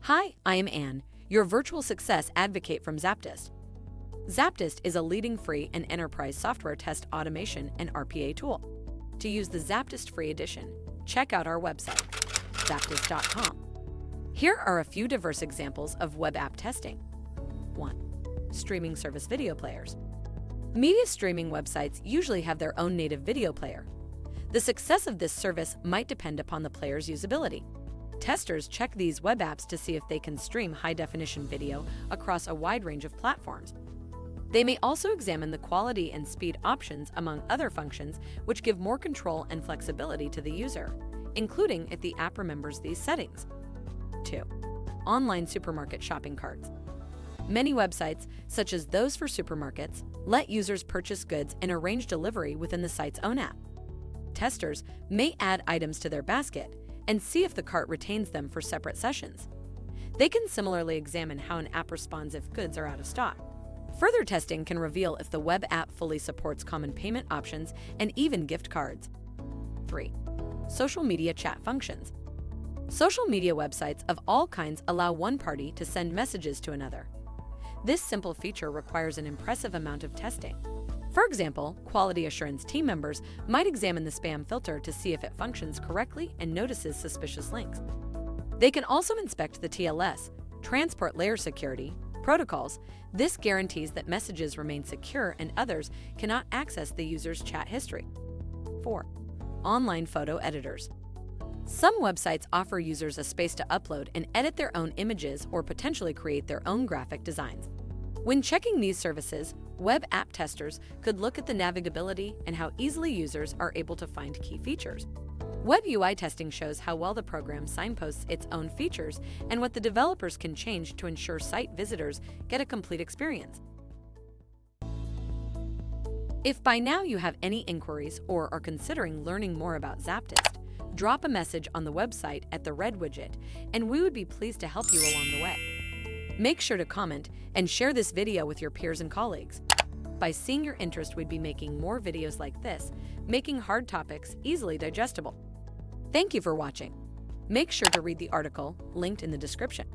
Hi, I am Anne, your virtual success advocate from ZAPTEST. ZAPTEST is a leading free and enterprise software test automation and RPA tool. To use the ZAPTEST free edition, check out our website, ZAPTEST.AI. Here are a few diverse examples of web app testing. 1. Streaming service video players. Media streaming websites usually have their own native video player. The success of this service might depend upon the player's usability. Testers check these web apps to see if they can stream high-definition video across a wide range of platforms. They may also examine the quality and speed options among other functions which give more control and flexibility to the user, including if the app remembers these settings. 2. Online supermarket shopping carts. Many websites, such as those for supermarkets, let users purchase goods and arrange delivery within the site's own app. Testers may add items to their basket and see if the cart retains them for separate sessions. They can similarly examine how an app responds if goods are out of stock. Further testing can reveal if the web app fully supports common payment options and even gift cards. 3. Social media chat functions. Social media websites of all kinds allow one party to send messages to another. This simple feature requires an impressive amount of testing. For example, quality assurance team members might examine the spam filter to see if it functions correctly and notices suspicious links. They can also inspect the TLS, transport layer security, protocols. This guarantees that messages remain secure and others cannot access the user's chat history. 4. Online photo editors. Some websites offer users a space to upload and edit their own images or potentially create their own graphic designs. When checking these services, web app testers could look at the navigability and how easily users are able to find key features. Web UI testing shows how well the program signposts its own features and what the developers can change to ensure site visitors get a complete experience. If by now you have any inquiries or are considering learning more about ZAPTEST, drop a message on the website at the red widget, and we would be pleased to help you along the way. Make sure to comment and share this video with your peers and colleagues. By seeing your interest, we'd be making more videos like this, making hard topics easily digestible. Thank you for watching. Make sure to read the article linked in the description.